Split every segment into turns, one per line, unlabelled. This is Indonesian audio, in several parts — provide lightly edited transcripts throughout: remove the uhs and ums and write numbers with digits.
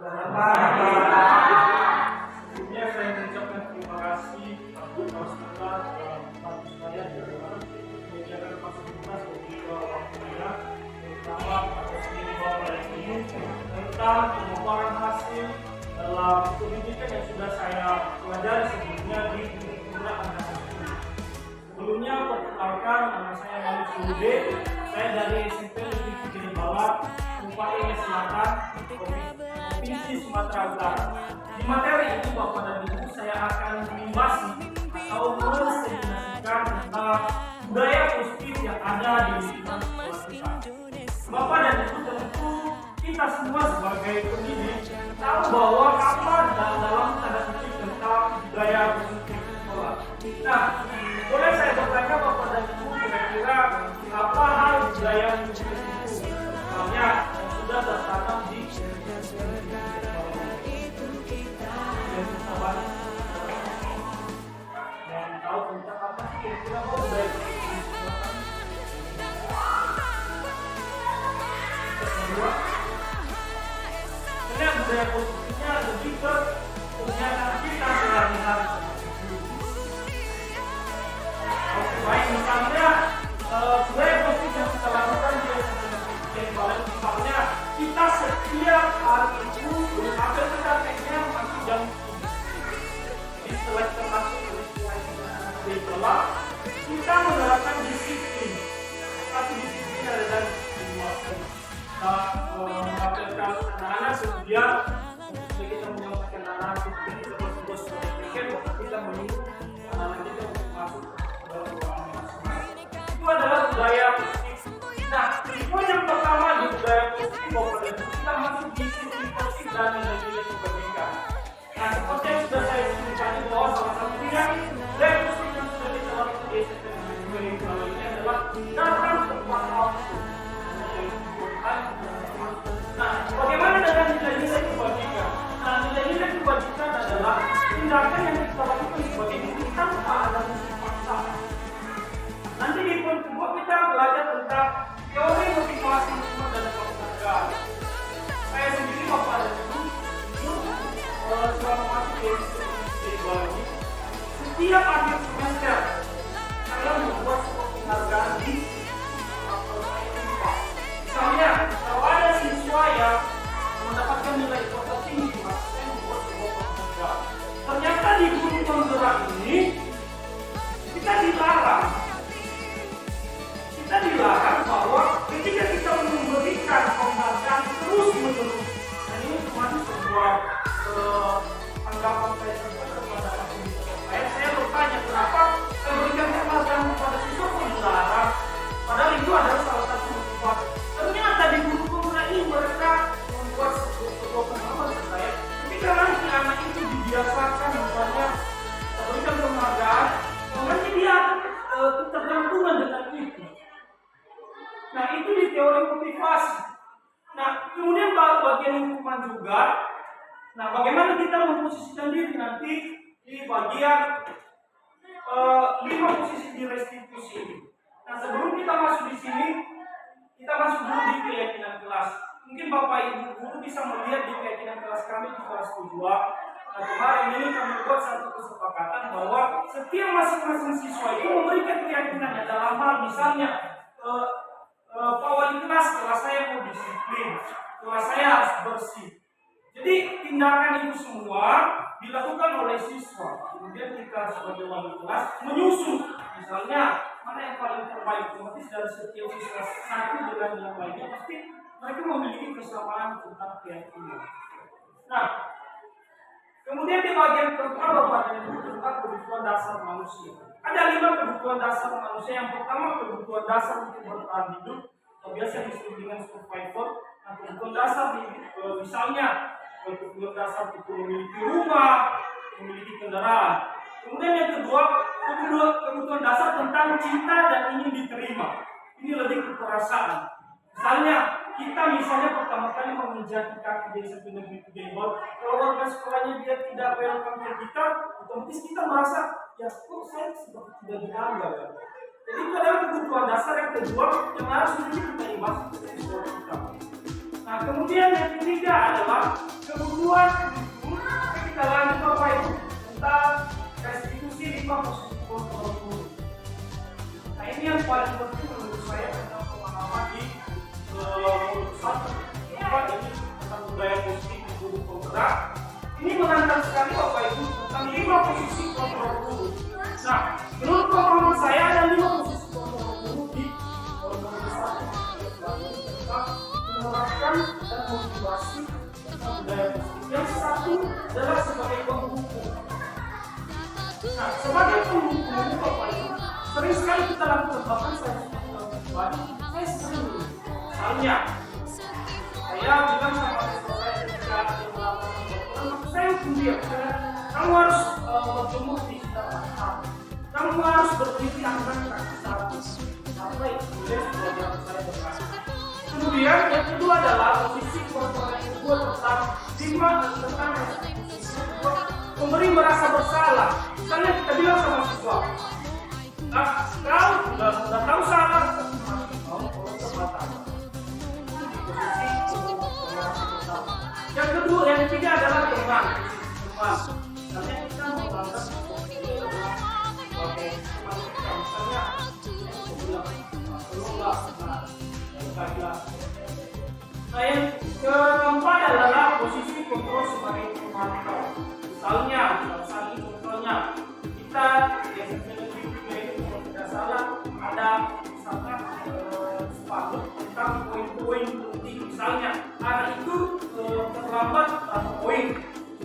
Sebelumnya saya mengucapkan terima kasih kepada Ustaz atas saya menyediakan fasilitas dan juga waktunya, terutama pada sini Bapak ini tentang pemaparan hasil dalam pendidikan yang sudah saya pelajari sebelumnya di Universitas Andalas. Sebelumnya perkenalkan, nama saya Malik Sude, saya dari SMP Negeri Kiri Bawah, Kabupaten Selatan, Provinsi Sumatera Utara. Di materi ini Bapak dan Ibu saya akan mengulasih atau mensimulasikan tentang budaya positif yang ada di lingkungan sekolah kita. Bapak dan Ibu tentu kita semua sebagai pendidik tahu bahwa apa dalam tanda kutip tentang budaya positif sekolah. Nah, boleh saya bertanya Bapak dan Ibu kira-kira apa hal budaya positif itu? Misalnya yang sudah tertanam di yang tahu tentang apa sih kira-kira budaya positif? Sebenarnya budaya positifnya lebih ke kegiatan kita sehari-hari. Baik, misalnya budaya positif yang kita lakukan di misalnya kita setiap hari itu hampir kita kayaknya masih jam di setelah kita masuk di sekolah kita menerapkan disiplin. Satu disiplin adalah mengapelkan anak-anak kemudian kita menyampaikan anak-anak kemudian kita bos berpikir bahwa kita menyuruh anak-anak kita untuk masuk ke ruangan masing-masing. Itu adalah budaya positif. Nah, poin yang pertama di budaya positif bahwa kita masuk di sisi positif dan nilai-nilai kebaikan. Nah, seperti yang sudah saya sebutkan bahwa salah satunya budaya positif yang sudah diterapkan di SMP Negeri Bawah ini adalah datang tepat waktu. Nah, bagaimana dengan nilai-nilai kebajikan? Nah, nilai-nilai kebajikan adalah tindakan yang kita lakukan sebagai diri tanpa ada unsur paksaan. Nanti di poin kedua kita belajar tentang teori motivasi dan penghargaan. Saya sendiri Bapak dan Ibu selama masuk di bawah ini, setiap akhir semester saya membuat sebuah penghargaan di misalnya, kalau ada siswa yang mendapatkan nilai IPA tinggi, maka saya membuat sebuah penghargaan. Ternyata di guru penggerak ini kita dilarang bahwa ketika kita memberikan penghargaan terus menerus. Dan ini termasuk sebuah anggapan saya kepada saya bertanya kenapa saya berikan penghargaan kepada siswa kok dilarang? Padahal itu adalah salah satu motivasi. Ternyata di guru penggerak ini mereka membuat sebuah pengalaman saya. Ketika nanti anak itu dibiasakan misalnya berikan penghargaan, nanti dia tergantungan dengan itu. Nah, itu di teori motivasi. Nah, kemudian bagian hukuman juga. Nah, bagaimana kita memposisikan diri nanti di bagian 5 posisi di restitusi. Nah, sebelum kita masuk di sini, kita masuk dulu di keyakinan kelas. Mungkin Bapak Ibu guru bisa melihat di keyakinan kelas kami di kelas 2. Nah, kemarin ini kami buat satu kesepakatan bahwa setiap masing-masing siswa itu memberikan keyakinannya dalam hal misalnya Pak Wali kelas saya mau disiplin, kelas saya harus bersih. Jadi tindakan itu semua dilakukan oleh siswa. Kemudian kita sebagai wali kelas menyusun, misalnya mana yang paling terbaik. Otomatis dari setiap siswa satu dengan yang lainnya pasti mereka memiliki kesamaan tentang keyakinan. Nah, kemudian di bagian kedua Bapak dan Ibu tentang kebutuhan dasar manusia. Ada 5 kebutuhan dasar manusia. Yang pertama kebutuhan dasar untuk bertahan hidup, atau biasa disebut dengan survival. Nah, kebutuhan dasar misalnya kebutuhan dasar untuk memiliki rumah, memiliki kendaraan. Kemudian yang kedua kebutuhan dasar tentang cinta dan ingin diterima. Ini lebih ke perasaan. Misalnya kita pertama kali menjadi kaki di SMP Negeri Kidebol, kalau warga sekolahnya dia tidak welcome ke kita, otomatis kita merasa ya kok saya seperti tidak dianggap. Jadi itu adalah kebutuhan dasar yang kedua yang harus kita masuk ke sekolah kita. Nah, kemudian yang ketiga adalah kemudian kita lanjut Bapak Ibu tentang restitusi 5 posisi kontrol guru. Nah ini yang paling penting menurut saya tentang pemahaman di modul 1. Ini tentang budaya positif di guru penggerak. Ini menantang sekali Bapak Ibu tentang 5 posisi kontrol guru. Nah, menurut pemahaman saya ada 5 posisi kontrol guru di modul 1 tentang menerapkan dan motivasi tentang budaya positif. Yang satu adalah sebagai penghubung. Nah, sebagai penghubung Bapak Ibu, sering sekali kita lakukan, bahkan saya sering misalnya saya bilang sama siswa saya ketika dia melakukan saya kuliah, kamu harus berjemur di sekitar kamu, kamu harus berdiri angkat kaki satu sampai kemudian belajar saya berkata. Kemudian yang kedua adalah posisi kontrol yang kedua tentang memberi merasa bersalah. Misalnya kita bilang sama siswa, nah, kau sudah tahu salah, yang kedua, yang ketiga adalah teman. Misalnya kita menganggap sebagai teman kita, misalnya nah yang keempat adalah posisi kontrol sebagai pemantau. Misalnya, contohnya kita kalau tidak salah ada misalkan sepatu tentang poin-poin penting, misalnya anak itu terlambat berapa poin,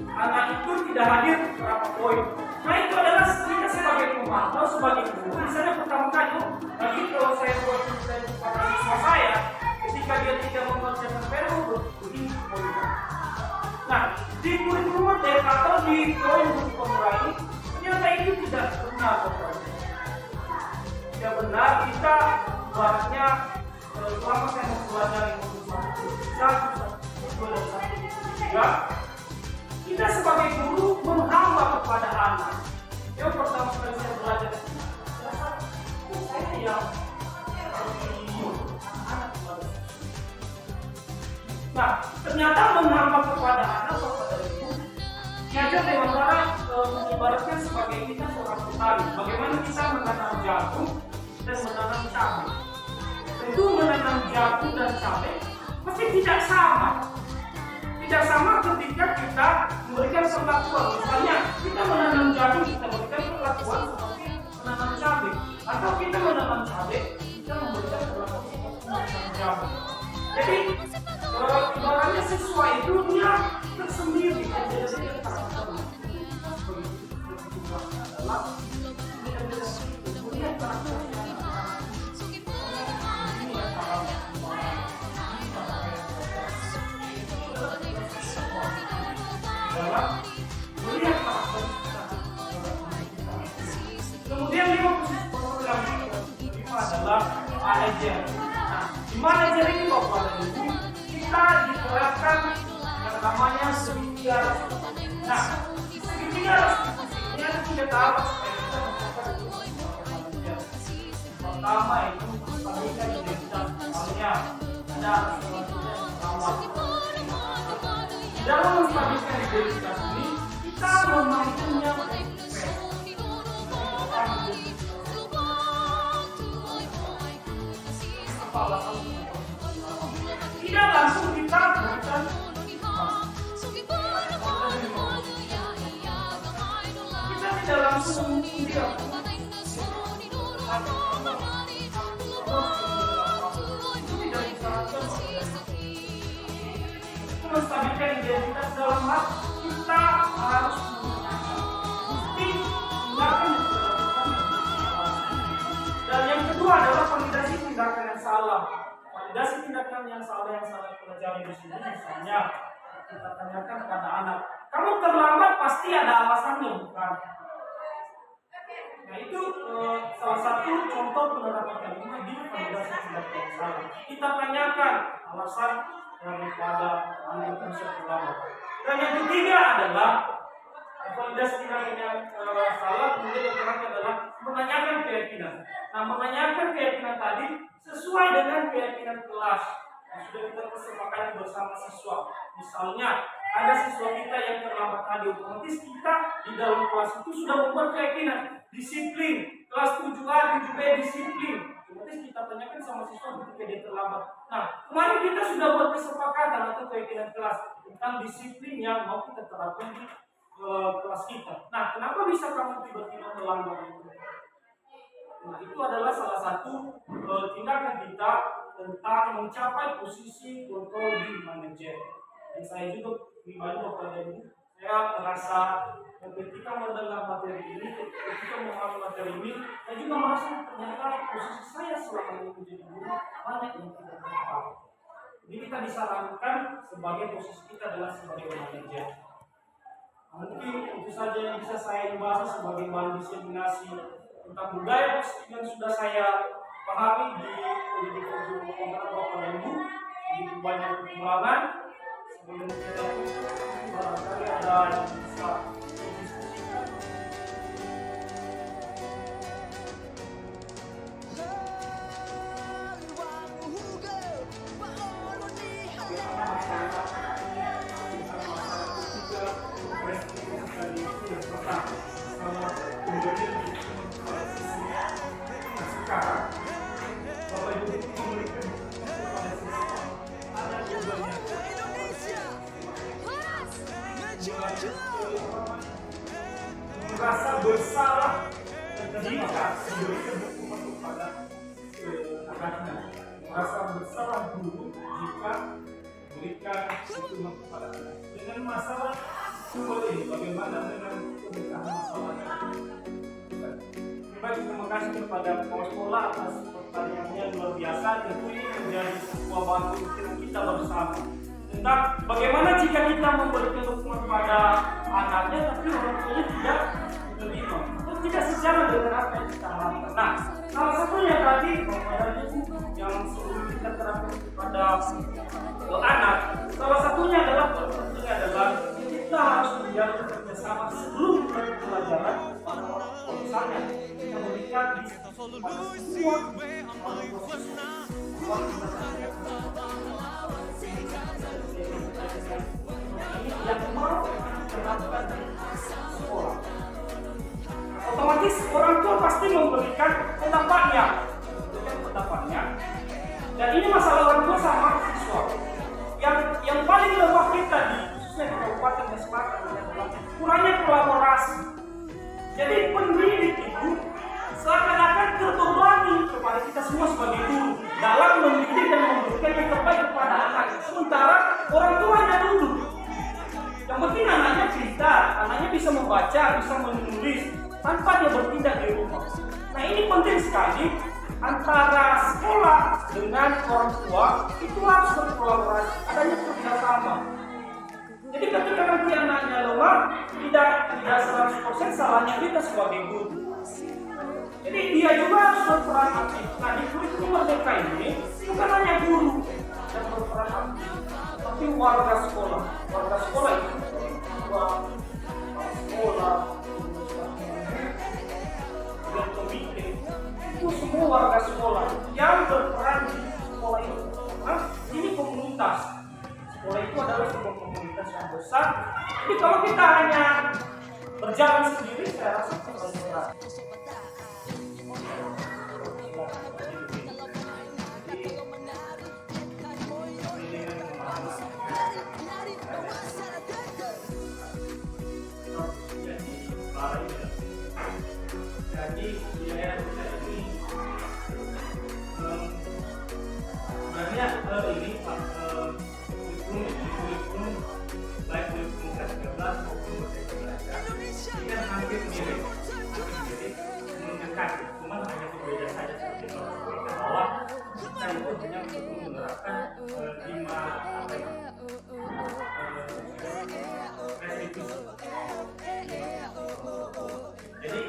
anak itu tidak hadir berapa poin. Nah itu adalah kita sebagai pemantau, sebagai guru. Misalnya pertama kali, lagi kalau saya buat kepada siswa saya, ketika dia tidak mengerjakan PR begini poinnya. Nah di kurikulum atau di poin pemulai ini ternyata itu tidak benar. Tidak benar, kita buatnya selama saya mempelajari modul 1, kita sebagai guru menghamba kepada anak. Yang pertama kali saya belajar, saya yang anak. Nah, ternyata menghamba kepada anak kepada ibu, diajar dengan cara mengibaratkan sebagai kita seorang petani. Bagaimana kita menanam jagung dan menanam cabai. Tentu menanam jagung dan cabai pasti tidak sama. Tidak sama ketika kita memberikan perlakuan. Misalnya kita menanam jagung, kita memberikan perlakuan seperti menanam cabai. Atau kita menanam cabai, kita memberikan perlakuan seperti menanam jagung. Jadi ibaratnya siswa itu dia tersendiri. Jadi karakternya adalah kemudian karakternya. Kemudian 5 posisi kontrol yang kelima adalah manajer. Nah, di manajer ini Bapak dan Ibu, kita diterapkan yang namanya segitiga. Nah, segitiga ini ada 3 tahap supaya kita mencapai manajer. Pertama itu menstabilkan identitas, misalnya ada pertama. Dalam menstabilkan identitas ini, kita memampunya tidak langsung kita berikan kita tidak langsung menghukum dia. Menstabilkan identitas dalam hal kita harus bukti tindakan yang sudah dilakukan. Dan yang kedua adalah validasi tindakan yang salah. Validasi tindakan yang salah pelajari di sini, misalnya kita tanyakan kepada anak, kamu terlambat pasti ada alasannya, bukan? Nah itu salah satu contoh penerapan kalimat di validasi tindakan yang salah. Kita tanyakan alasan daripada anak itu bisa terlambat. Dan yang ketiga adalah validasi tindakan yang salah, kemudian yang terakhir adalah menanyakan keyakinan. Nah, menanyakan keyakinan tadi sesuai dengan keyakinan kelas yang sudah kita kesepakati bersama siswa. Misalnya ada siswa kita yang terlambat tadi, otomatis kita di dalam kelas itu sudah membuat keyakinan disiplin, kelas 7A, 7B disiplin. Otomatis kita tanyakan sama siswa ketika dia terlambat. Nah, kemarin kita sudah buat kesepakatan atau keyakinan kelas tentang disiplin yang mau kita terapkan di kelas kita. Nah, kenapa bisa kamu tiba-tiba melanggar itu? Nah, itu adalah salah satu tindakan kita tentang mencapai posisi kontrol di manajer. Dan saya juga pribadi kepada ini, saya merasa ketika mendengar materi ini, ketika memahami materi ini, saya juga merasa ternyata posisi saya selama ini menjadi guru banyak yang tidak tepat. Jadi kita disarankan sebagai posisi kita adalah sebagai manajer. Mungkin itu saja yang bisa saya bahas sebagai bahan diseminasi tentang budaya positif yang sudah saya pahami di pendidikan guru pembelajaran Bapak dan Ibu. Begitu banyak kekurangan. Sebelum kita barangkali ada yang bisa didiskusikan. Merasa bersalah jika diberikan hukuman kepada anaknya. Merasa bersalah guru jika berikan hukuman kepada anak. Dengan masalah ini, bagaimana dengan pemecahkan masalahnya? Terima kasih kepada kepala sekolah atas pertanyaannya luar biasa. Tentu ini menjadi sebuah bahan pemikiran kita bersama tentang bagaimana jika kita memberikan hukuman kepada anaknya tapi orang tuanya tidak menerima atau tidak sejalan dengan apa yang kita harapkan. Nah, salah satunya tadi kepada ibu yang sebelum kita terapkan kepada anak, salah satunya adalah pentingnya adalah kita harus menjalin kerjasama sebelum mulai pelajaran pada orang tua. Misalnya kita berikan di pada semua yang mau terapkan di sekolah. Otomatis orang tua pasti memberikan pendapatnya. Dan ini masalah orang tua sama siswa. Yang paling lemah kita di khususnya di Kabupaten Selatan adalah kurangnya kolaborasi. Jadi pendidik itu seakan-akan terbebani kepada kita semua sebagai guru dalam mendidik dan memberikan yang terbaik kepada anak. Sementara orang tua hanya duduk. Yang penting anaknya pintar, anaknya bisa membaca, bisa menulis tanpa dia bertindak di rumah. Nah, ini penting sekali antara sekolah dengan orang tua itu harus berkolaborasi, adanya kerjasama. Jadi ketika nanti anaknya lemah, tidak 100% salahnya kita sebagai guru. Jadi dia juga harus berperan aktif. Nah, di kurikulum merdeka ini bukan hanya guru yang berperan aktif, tapi warga sekolah. Warga sekolah itu sekolah, dan komite, itu semua warga sekolah yang berperan di sekolah itu. Nah, ini komunitas. Sekolah itu adalah sebuah komunitas yang besar. Jadi kalau kita hanya berjalan sendiri, saya rasa terlalu berat. Jadi biaya ini sebenarnya ini Pak kurikulum baik kurikulum kelas 13 maupun Merdeka Belajar ini kan hampir mirip mendekat, cuma hanya berbeda saja seperti bahwa kita itu hanya perlu menerapkan 5 restitusi. Jadi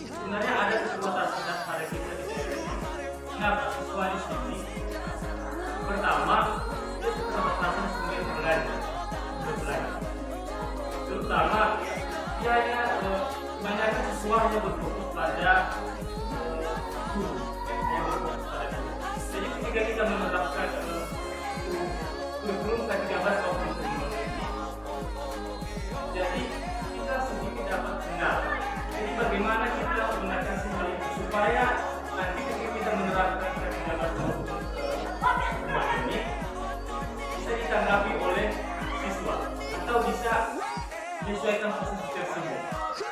sebenarnya ada kesempatan pada kita di sini. Ingat siswa di sini. Pertama, kesempatan sebagai belajar. Terutama, dia kebanyakan siswa hanya berfokus pada guru, Jadi ketika kita menerapkan
ditanggapi oleh siswa atau bisa menyesuaikan posisi tersebut.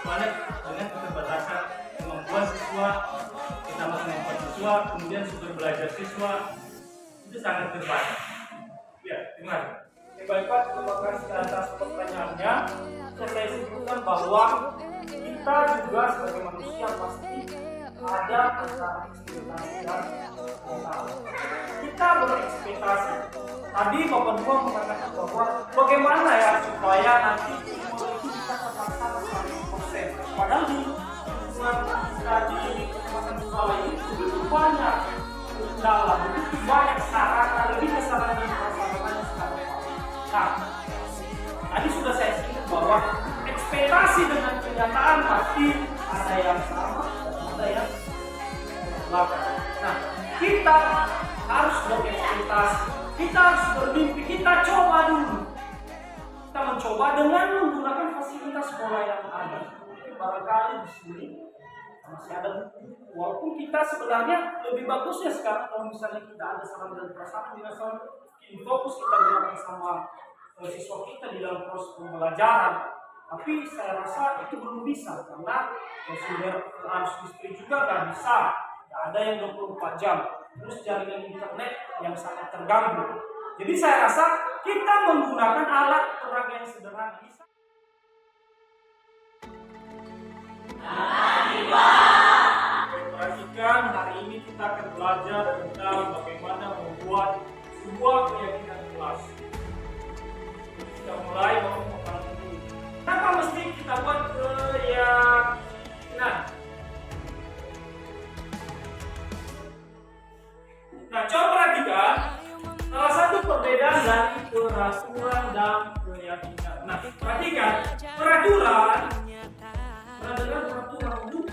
Mana dengan keterbatasan kemampuan siswa, ditambah kemampuan siswa, kemudian sumber belajar siswa itu sangat terbatas. Ya, terima kasih. Baik Pak, terima kasih atas pertanyaannya. Saya simpulkan bahwa kita juga sebagai manusia pasti ada antara ekspektasi dan kenyataan. Kita berekspektasi. Tadi Bapak Dua mengatakan bahwa bagaimana ya supaya nanti itu bisa terlaksana 100%. Padahal di lingkungan kita di Kecamatan Sukawai ini begitu banyak kendala, begitu banyak sarana, lebih ke sarana dan prasarana sekarang. Nah, tadi sudah saya singgung bahwa ekspektasi dengan kenyataan pasti ada yang sama dan ada yang berbeda. Nah, kita harus berekspektasi, kita harus bermimpi, kita coba dulu. Kita mencoba dengan menggunakan fasilitas sekolah yang ada. Barangkali di sini masih ada, walaupun kita sebenarnya lebih bagusnya sekarang kalau misalnya kita ada sarana dan prasarana, misalnya fokus kita gunakan sama siswa kita di dalam proses pembelajaran. Tapi saya rasa itu belum bisa karena sumber arus listrik juga nggak bisa, nggak ada yang 24 jam. Terus jaringan internet yang sangat terganggu. Jadi saya rasa kita menggunakan alat perang yang sederhana. Perhatikan, hari ini kita akan belajar tentang bagaimana membuat sebuah keyakinan kelas. Kita mulai mengenal dulu. Kenapa mesti kita buat keyakinan? Nah, coba perhatikan salah satu perbedaan dari peraturan dan keyakinan. Nah, perhatikan peraturan. Pernah dengar peraturan itu?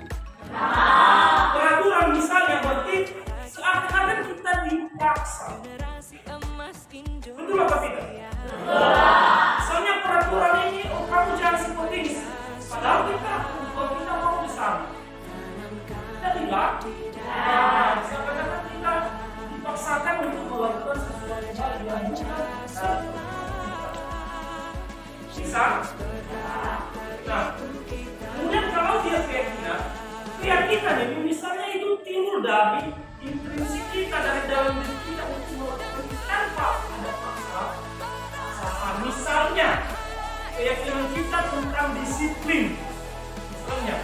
Peraturan misalnya berarti seakan-akan kita dipaksa. Betul apa tidak? Soalnya peraturan ini, kamu jangan seperti ini. Padahal kita mau bersama. Kita tidak. Seakan-akan kita dipaksakan untuk melakukan sesuatu yang dianjurkan. Bisa? Nah, kemudian kalau dia keyakinan ini misalnya itu timbul dari intrinsik kita, dari dalam diri kita untuk melakukan tanpa ada paksaan. Misalnya keyakinan kita tentang disiplin, misalnya,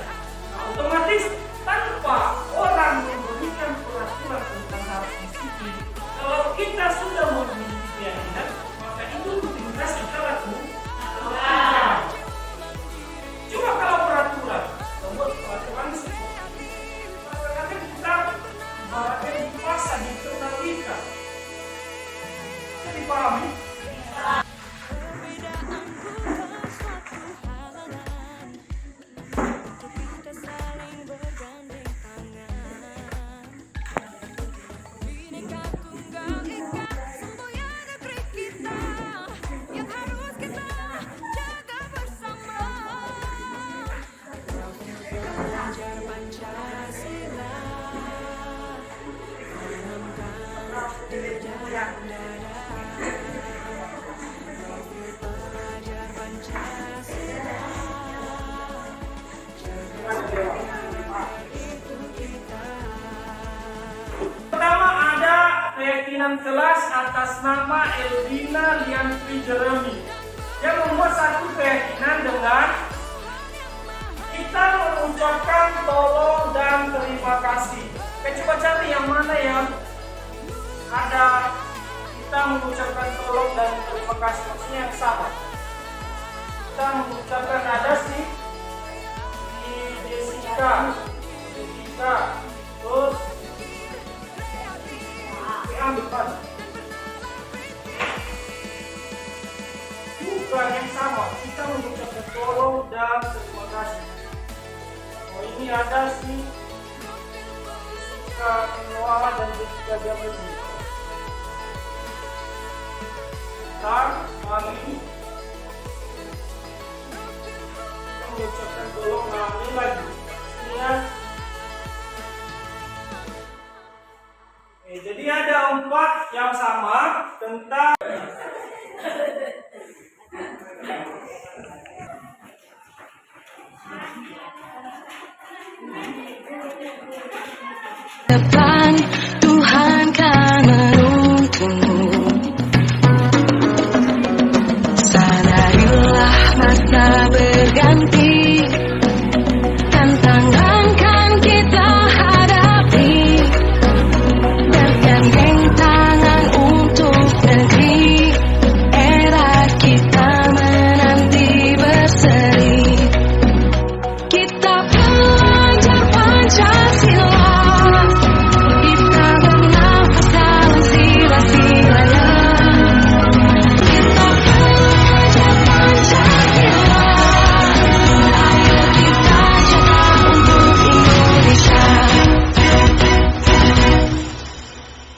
nah, otomatis tanpa orang memberikan peraturan tentang harus disiplin, kalau kita sudah memiliki keyakinan, maka itu rutinitas kita lakukan. Cuma kalau peraturan, membuat peraturan seperti kadang-kadang kita bahkan dipaksa dikendalikan. Bisa dipahami? Pertama ada keyakinan kelas atas nama Eldina Liantri Jeremy. Dia membuat satu keyakinan dengan kita mengucapkan tolong dan terima kasih. Coba cari yang mana yang ada kita mengucapkan tolong dan terima kasih, maksudnya yang sama. Kita mengucapkan ada sih di Jessica, terus ambil kan? Bukan yang sama. Kita mengucapkan tolong dan terima kasih. Oh, ini ada sih Jessica Noah dan Jessica Jamili. Dan kami mengucapkan tolong kami lagi. Ya. Jadi ada 4 yang sama tentang
depan Tuhan kan menuntunmu. Sadarilah masa berganti.